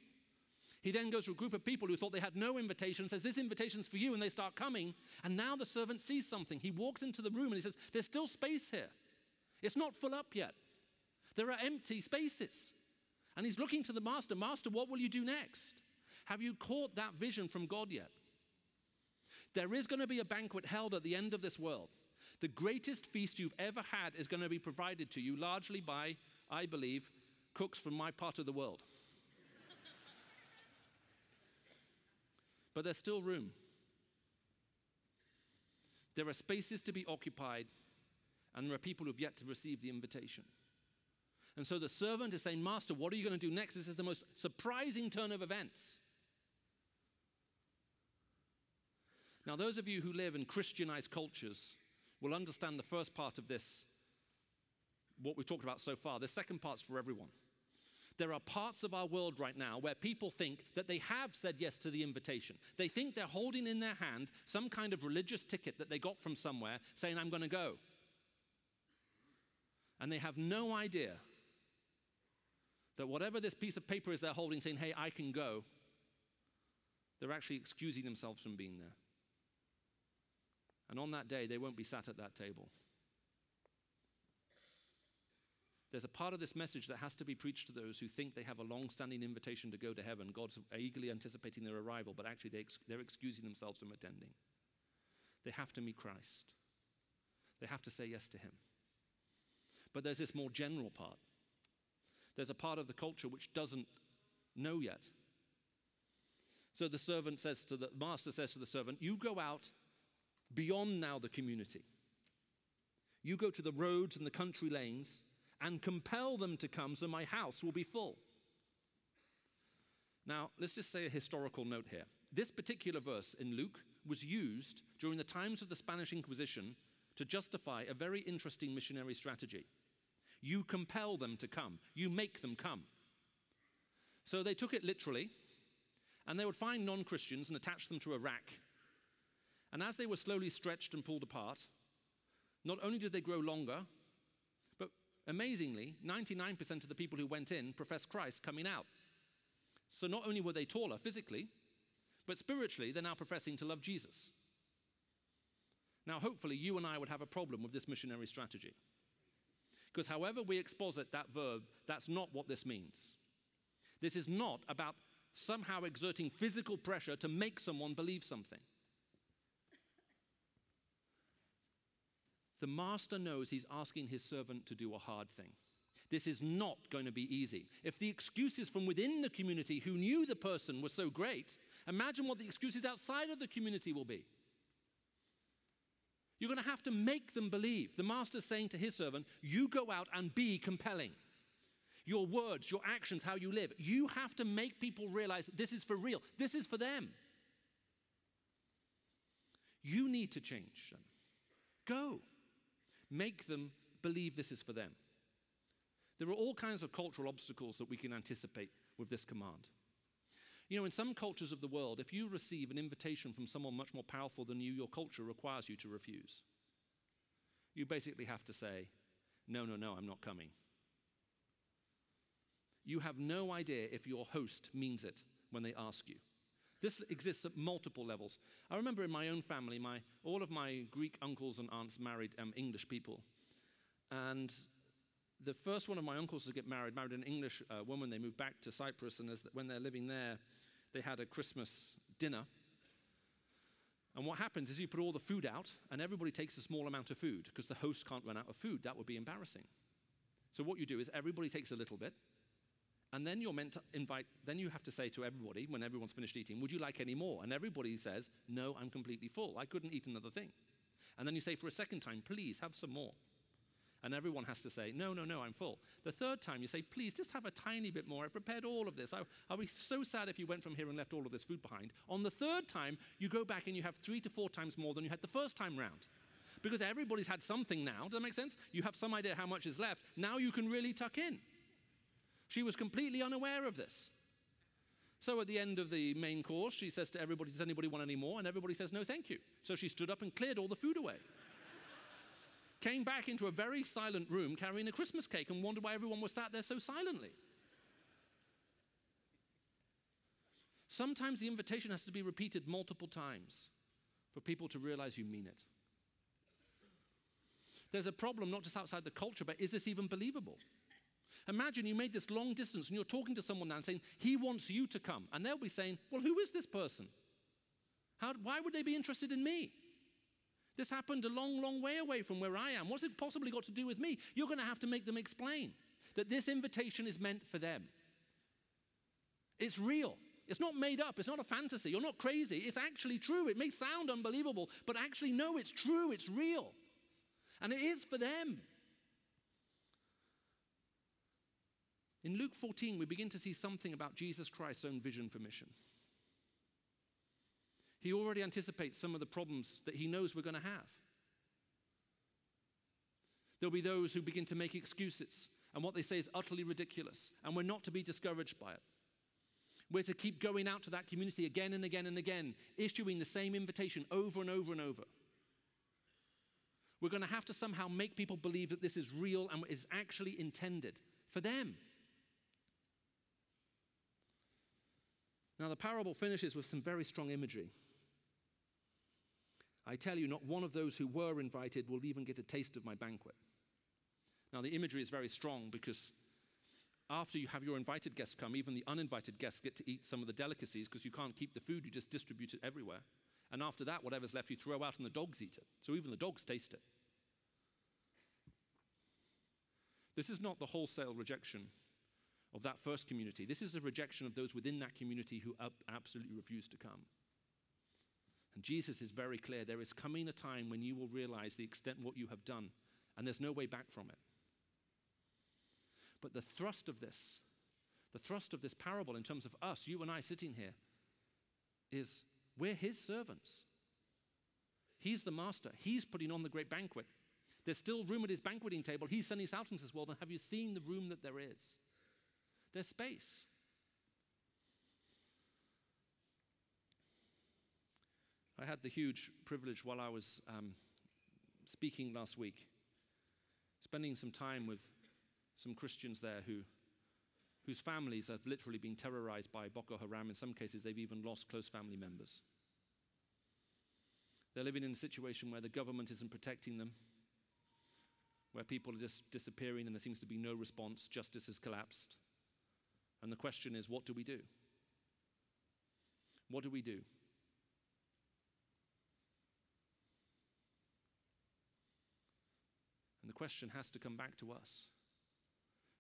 He then goes to a group of people who thought they had no invitation, says, this invitation's for you, and they start coming. And now the servant sees something. He walks into the room and he says, there's still space here. It's not full up yet. There are empty spaces. And he's looking to the master. Master, what will you do next? Have you caught that vision from God yet? There is going to be a banquet held at the end of this world. The greatest feast you've ever had is going to be provided to you largely by, I believe, cooks from my part of the world. But there's still room. There are spaces to be occupied, and there are people who've yet to receive the invitation. And so the servant is saying, Master, what are you going to do next? This is the most surprising turn of events. Now, those of you who live in Christianized cultures will understand the first part of this, what we've talked about so far. The second part's for everyone. There are parts of our world right now where people think that they have said yes to the invitation. They think they're holding in their hand some kind of religious ticket that they got from somewhere saying, I'm going to go. And they have no idea that whatever this piece of paper is they're holding saying, hey, I can go, they're actually excusing themselves from being there. And on that day, they won't be sat at that table. There's a part of this message that has to be preached to those who think they have a long-standing invitation to go to heaven. God's eagerly anticipating their arrival, but actually they're excusing themselves from attending. They have to meet Christ. They have to say yes to him. But there's this more general part. There's a part of the culture which doesn't know yet. So the master says to the servant, you go out beyond now the community. You go to the roads and the country lanes and compel them to come so my house will be full. Now, let's just say a historical note here. This particular verse in Luke was used during the times of the Spanish Inquisition to justify a very interesting missionary strategy. You compel them to come. You make them come. So they took it literally, and they would find non-Christians and attach them to a rack. And as they were slowly stretched and pulled apart, not only did they grow longer, but amazingly, 99% of the people who went in professed Christ coming out. So not only were they taller physically, but spiritually, they're now professing to love Jesus. Now, hopefully, you and I would have a problem with this missionary strategy. Because however we exposit that verb, that's not what this means. This is not about somehow exerting physical pressure to make someone believe something. The master knows he's asking his servant to do a hard thing. This is not going to be easy. If the excuses from within the community who knew the person were so great, imagine what the excuses outside of the community will be. You're going to have to make them believe. The master's saying to his servant, you go out and be compelling. Your words, your actions, how you live. You have to make people realize this is for real. This is for them. You need to change them. Go. Make them believe this is for them. There are all kinds of cultural obstacles that we can anticipate with this command. You know, in some cultures of the world, if you receive an invitation from someone much more powerful than you, your culture requires you to refuse. You basically have to say, no, I'm not coming. You have no idea if your host means it when they ask you. This exists at multiple levels. I remember in my own family, all of my Greek uncles and aunts married English people. And the first one of my uncles to get married an English woman. They moved back to Cyprus, and when they're living there, they had a Christmas dinner. And what happens is you put all the food out, and everybody takes a small amount of food, because the host can't run out of food. That would be embarrassing. So what you do is everybody takes a little bit, and then you're meant to then you have to say to everybody, when everyone's finished eating, would you like any more? And everybody says, no, I'm completely full. I couldn't eat another thing. And then you say for a second time, please have some more. And everyone has to say, no, I'm full. The third time you say, please, just have a tiny bit more. I prepared all of this. I'll be so sad if you went from here and left all of this food behind. On the third time, you go back and you have 3 to 4 times more than you had the first time round. Because everybody's had something now. Does that make sense? You have some idea how much is left. Now you can really tuck in. She was completely unaware of this. So at the end of the main course, she says to everybody, does anybody want any more? And everybody says, no, thank you. So she stood up and cleared all the food away. Came back into a very silent room carrying a Christmas cake and wondered why everyone was sat there so silently. Sometimes the invitation has to be repeated multiple times for people to realize you mean it. There's a problem not just outside the culture, but is this even believable? Imagine you made this long distance and you're talking to someone now and saying, he wants you to come. And they'll be saying, well, who is this person? Why would they be interested in me? This happened a long, long way away from where I am. What's it possibly got to do with me? You're going to have to make them explain that this invitation is meant for them. It's real. It's not made up. It's not a fantasy. You're not crazy. It's actually true. It may sound unbelievable, but actually, no, it's true. It's real. And it is for them. In Luke 14, we begin to see something about Jesus Christ's own vision for mission. He already anticipates some of the problems that he knows we're going to have. There'll be those who begin to make excuses, and what they say is utterly ridiculous, and we're not to be discouraged by it. We're to keep going out to that community again and again and again, issuing the same invitation over and over and over. We're going to have to somehow make people believe that this is real and is actually intended for them. Now, the parable finishes with some very strong imagery. I tell you, not one of those who were invited will even get a taste of my banquet. Now, the imagery is very strong because after you have your invited guests come, even the uninvited guests get to eat some of the delicacies because you can't keep the food, you just distribute it everywhere. And after that, whatever's left you throw out and the dogs eat it. So even the dogs taste it. This is not the wholesale rejection of that first community. This is a rejection of those within that community who absolutely refuse to come. And Jesus is very clear. There is coming a time when you will realize the extent of what you have done, and there's no way back from it. But the thrust of this parable in terms of us, you and I sitting here, is we're his servants. He's the master. He's putting on the great banquet. There's still room at his banqueting table. He's sending us out into this world, and have you seen the room that there is? There's space. I had the huge privilege while I was speaking last week, spending some time with some Christians there whose families have literally been terrorized by Boko Haram. In some cases, they've even lost close family members. They're living in a situation where the government isn't protecting them, where people are just disappearing and there seems to be no response. Justice has collapsed. And the question is, what do we do? What do we do? And the question has to come back to us.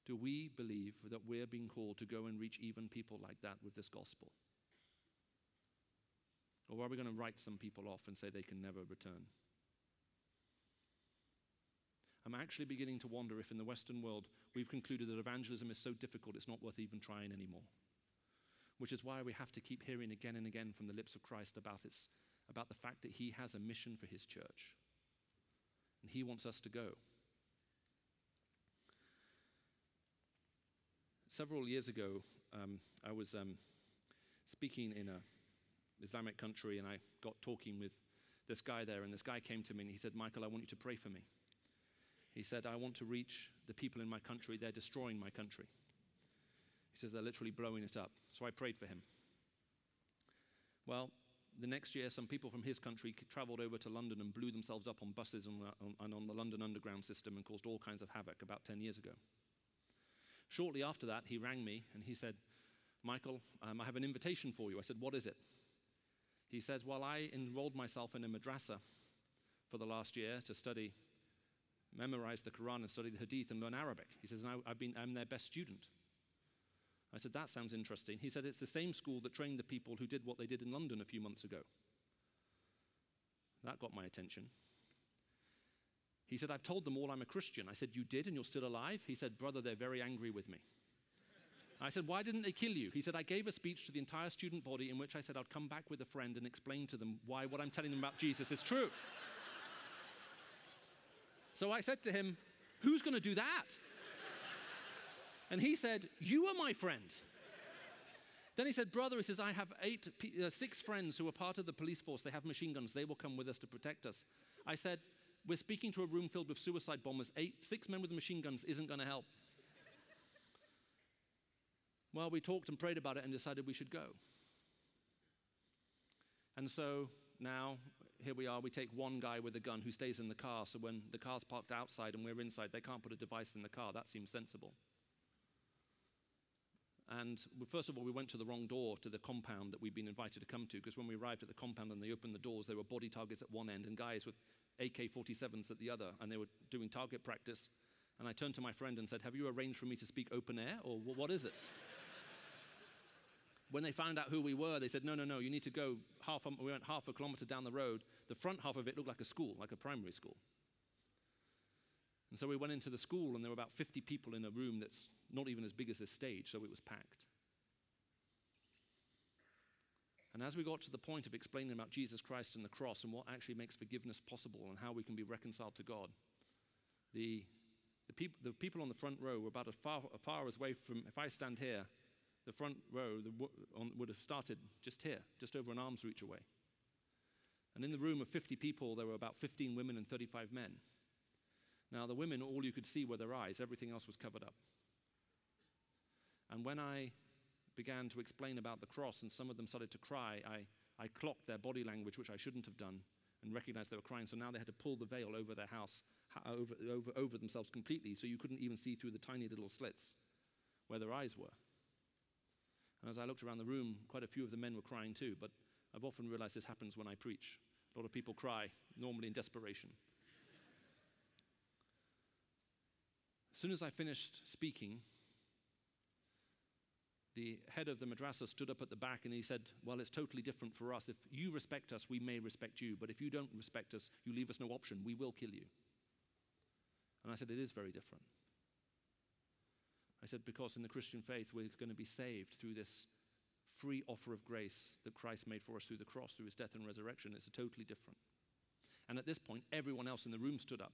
Do we believe that we're being called to go and reach even people like that with this gospel? Or are we going to write some people off and say they can never return? I'm actually beginning to wonder if in the Western world we've concluded that evangelism is so difficult it's not worth even trying anymore. Which is why we have to keep hearing again and again from the lips of Christ about the fact that he has a mission for his church. And he wants us to go. Several years ago, I was speaking in an Islamic country, and I got talking with this guy there, and this guy came to me and he said, Michael, I want you to pray for me. He said, I want to reach the people in my country. They're destroying my country. He says, they're literally blowing it up. So I prayed for him. Well, the next year, some people from his country traveled over to London and blew themselves up on buses and on the London Underground system and caused all kinds of havoc about 10 years ago. Shortly after that, he rang me and he said, Michael, I have an invitation for you. I said, what is it? He says, well, I enrolled myself in a madrasa for the last year to memorize the Quran and study the Hadith and learn Arabic. He says, I'm their best student. I said, that sounds interesting. He said, it's the same school that trained the people who did what they did in London a few months ago. That got my attention. He said, I've told them all I'm a Christian. I said, you did and you're still alive? He said, brother, they're very angry with me. I said, why didn't they kill you? He said, I gave a speech to the entire student body in which I said I'd come back with a friend and explain to them why what I'm telling them about Jesus is true. So I said to him, who's going to do that? And he said, you are my friend. Then he said, brother, he says, I have 6 friends who are part of the police force. They have machine guns. They will come with us to protect us. I said, we're speaking to a room filled with suicide bombers. 6 men with machine guns isn't going to help. Well, we talked and prayed about it and decided we should go. And so now, here we are. We take one guy with a gun who stays in the car. So when the car's parked outside and we're inside, they can't put a device in the car. That seems sensible. And first of all, we went to the wrong door to the compound that we'd been invited to come to, because when we arrived at the compound and they opened the doors, there were body targets at one end and guys with AK-47s at the other, and they were doing target practice. And I turned to my friend and said, have you arranged for me to speak open air, or what is this? When they found out who we were, they said, no, you need to go we went half a kilometer down the road. The front half of it looked like a school, like a primary school. And so we went into the school, and there were about 50 people in a room that's not even as big as this stage, so it was packed. And as we got to the point of explaining about Jesus Christ and the cross and what actually makes forgiveness possible and how we can be reconciled to God, the people on the front row were about as far away from, if I stand here, the front row would have started just here, just over an arm's reach away. And in the room of 50 people, there were about 15 women and 35 men. Now, the women, all you could see were their eyes. Everything else was covered up. And when I began to explain about the cross and some of them started to cry, I clocked their body language, which I shouldn't have done, and recognized they were crying. So now they had to pull the veil over their house, over themselves completely, so you couldn't even see through the tiny little slits where their eyes were. And as I looked around the room, quite a few of the men were crying too, but I've often realized this happens when I preach. A lot of people cry, normally in desperation. As soon as I finished speaking, the head of the madrasa stood up at the back and he said, well, it's totally different for us. If you respect us, we may respect you. But if you don't respect us, you leave us no option. We will kill you. And I said, it is very different. I said, because in the Christian faith, we're going to be saved through this free offer of grace that Christ made for us through the cross, through his death and resurrection. It's totally different. And at this point, everyone else in the room stood up.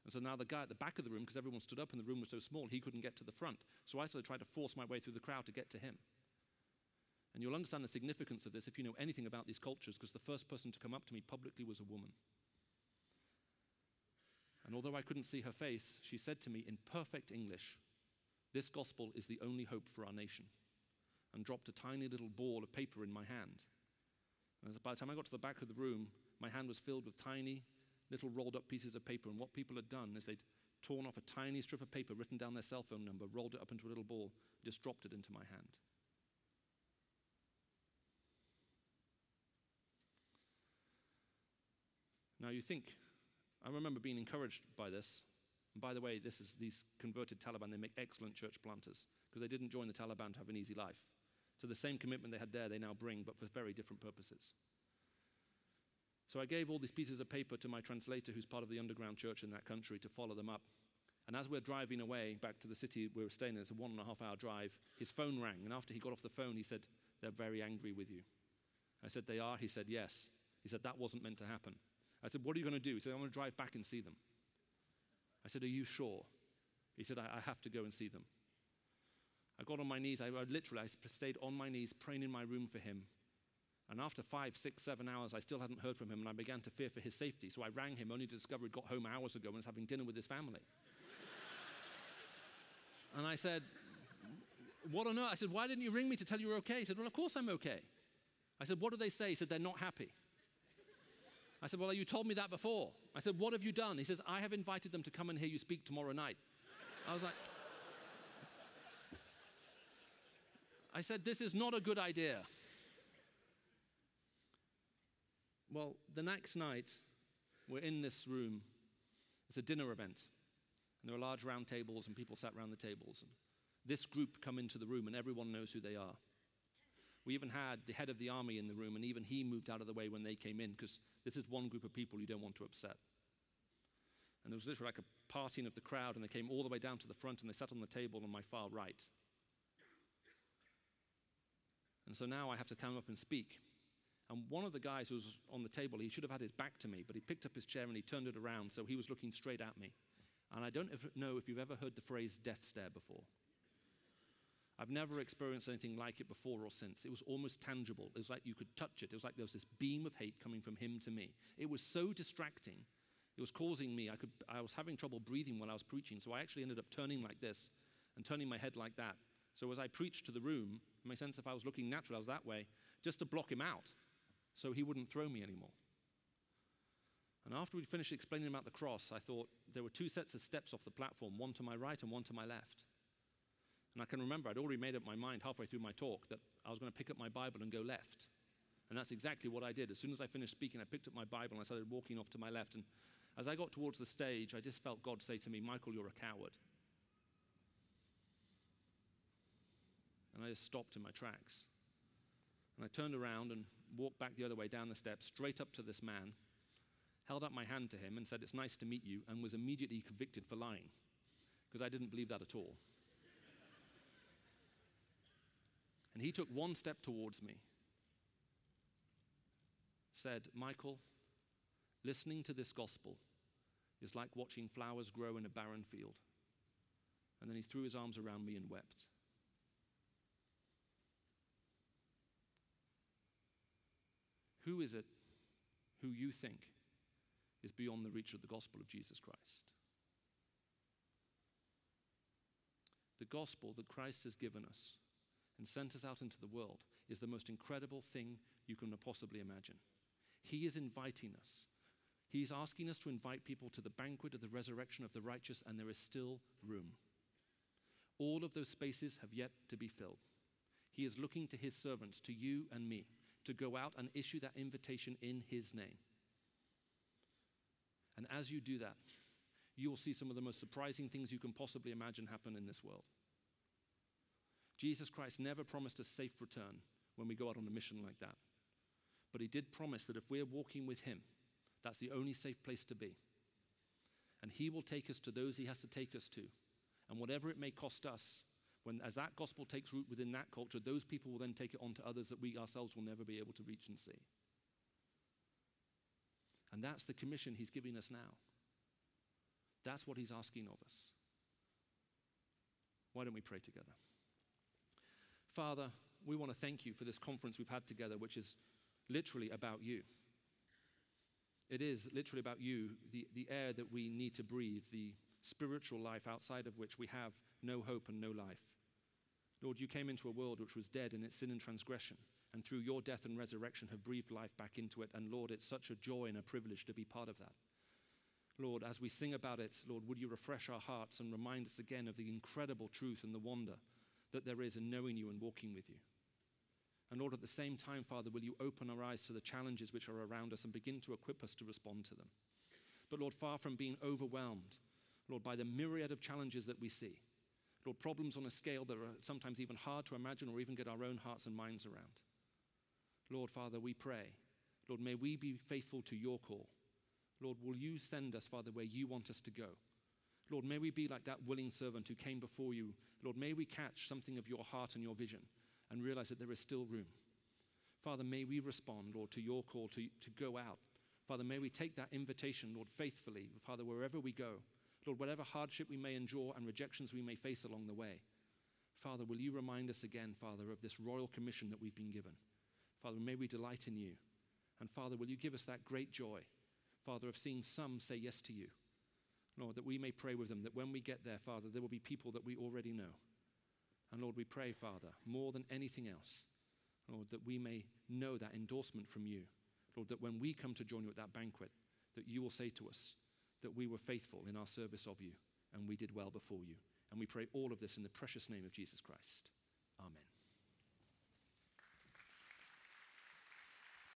And so now the guy at the back of the room, because everyone stood up and the room was so small, he couldn't get to the front. So I started trying to force my way through the crowd to get to him. And you'll understand the significance of this if you know anything about these cultures, because the first person to come up to me publicly was a woman. And although I couldn't see her face, she said to me in perfect English, this gospel is the only hope for our nation, and dropped a tiny little ball of paper in my hand. And by the time I got to the back of the room, my hand was filled with tiny little rolled up pieces of paper, and what people had done is they'd torn off a tiny strip of paper, written down their cell phone number, rolled it up into a little ball, just dropped it into my hand. Now you think, I remember being encouraged by this, and by the way, these converted Taliban, they make excellent church planters, because they didn't join the Taliban to have an easy life. So the same commitment they had there, they now bring, but for very different purposes. So I gave all these pieces of paper to my translator, who's part of the underground church in that country, to follow them up. And as we're driving away back to the city we were staying in, it's a 1.5-hour drive, his phone rang. And after he got off the phone, he said, they're very angry with you. I said, they are? He said, yes. He said, that wasn't meant to happen. I said, what are you going to do? He said, I'm going to drive back and see them. I said, are you sure? He said, I have to go and see them. I got on my knees. I stayed on my knees praying in my room for him. And after 5, 6, 7 hours, I still hadn't heard from him, and I began to fear for his safety. So I rang him only to discover he'd got home hours ago and was having dinner with his family. And I said, what on earth? I said, why didn't you ring me to tell you were okay? He said, well, of course I'm okay. I said, what do they say? He said, they're not happy. I said, well, you told me that before. I said, what have you done? He says, I have invited them to come and hear you speak tomorrow night. I was like, I said, this is not a good idea. Well, the next night, we're in this room. It's a dinner event. And there are large round tables, and people sat around the tables. And this group come into the room, and everyone knows who they are. We even had the head of the army in the room, and even he moved out of the way when they came in, because this is one group of people you don't want to upset. And there was literally like a parting of the crowd, and they came all the way down to the front, and they sat on the table on my far right. And so now I have to come up and speak. And one of the guys who was on the table, he should have had his back to me, but he picked up his chair and he turned it around, so he was looking straight at me. And I don't know if you've ever heard the phrase death stare before. I've never experienced anything like it before or since. It was almost tangible. It was like you could touch it. It was like there was this beam of hate coming from him to me. It was so distracting. It was causing me, I was having trouble breathing while I was preaching, so I actually ended up turning like this and turning my head like that. So as I preached to the room, in my sense if I was looking natural, I was that way, just to block him out so he wouldn't throw me anymore. And after we'd finished explaining about the cross, I thought there were 2 sets of steps off the platform, one to my right and one to my left. And I can remember I'd already made up my mind halfway through my talk that I was going to pick up my Bible and go left. And that's exactly what I did. As soon as I finished speaking, I picked up my Bible and I started walking off to my left. And as I got towards the stage, I just felt God say to me, Michael, you're a coward. And I just stopped in my tracks. And I turned around and walked back the other way down the steps, straight up to this man. held up my hand to him and said, "It's nice to meet you," and was immediately convicted for lying, because I didn't believe that at all. And he took one step towards me, said, "Michael, listening to this gospel is like watching flowers grow in a barren field." And then he threw his arms around me and wept. Who is it who you think is beyond the reach of the gospel of Jesus Christ? The gospel that Christ has given us and sent us out into the world is the most incredible thing you can possibly imagine. He is inviting us. He is asking us to invite people to the banquet of the resurrection of the righteous, and there is still room. All of those spaces have yet to be filled. He is looking to his servants, to you and me, to go out and issue that invitation in his name. And as you do that, you will see some of the most surprising things you can possibly imagine happen in this world. Jesus Christ never promised a safe return when we go out on a mission like that. But he did promise that if we're walking with him, that's the only safe place to be. And he will take us to those he has to take us to. And whatever it may cost us, as that gospel takes root within that culture, those people will then take it on to others that we ourselves will never be able to reach and see. And that's the commission he's giving us now. That's what he's asking of us. Why don't we pray together? Father, we want to thank you for this conference we've had together, which is literally about you. It is literally about you, the air that we need to breathe, the spiritual life outside of which we have no hope and no life. Lord, you came into a world which was dead in its sin and transgression, and through your death and resurrection have breathed life back into it. And Lord, it's such a joy and a privilege to be part of that. Lord, as we sing about it, Lord, would you refresh our hearts and remind us again of the incredible truth and the wonder that there is in knowing you and walking with you. And Lord, at the same time, Father, will you open our eyes to the challenges which are around us and begin to equip us to respond to them. But Lord, far from being overwhelmed, Lord, by the myriad of challenges that we see, Lord, problems on a scale that are sometimes even hard to imagine or even get our own hearts and minds around. Lord, Father, we pray, Lord, may we be faithful to your call. Lord, will you send us, Father, where you want us to go? Lord, may we be like that willing servant who came before you. Lord, may we catch something of your heart and your vision and realize that there is still room. Father, may we respond, Lord, to your call to go out. Father, may we take that invitation, Lord, faithfully, Father, wherever we go. Lord, whatever hardship we may endure and rejections we may face along the way. Father, will you remind us again, Father, of this royal commission that we've been given. Father, may we delight in you. And Father, will you give us that great joy, Father, of seeing some say yes to you. Lord, that we may pray with them, that when we get there, Father, there will be people that we already know. And Lord, we pray, Father, more than anything else, Lord, that we may know that endorsement from you. Lord, that when we come to join you at that banquet, that you will say to us that we were faithful in our service of you and we did well before you. And we pray all of this in the precious name of Jesus Christ. Amen.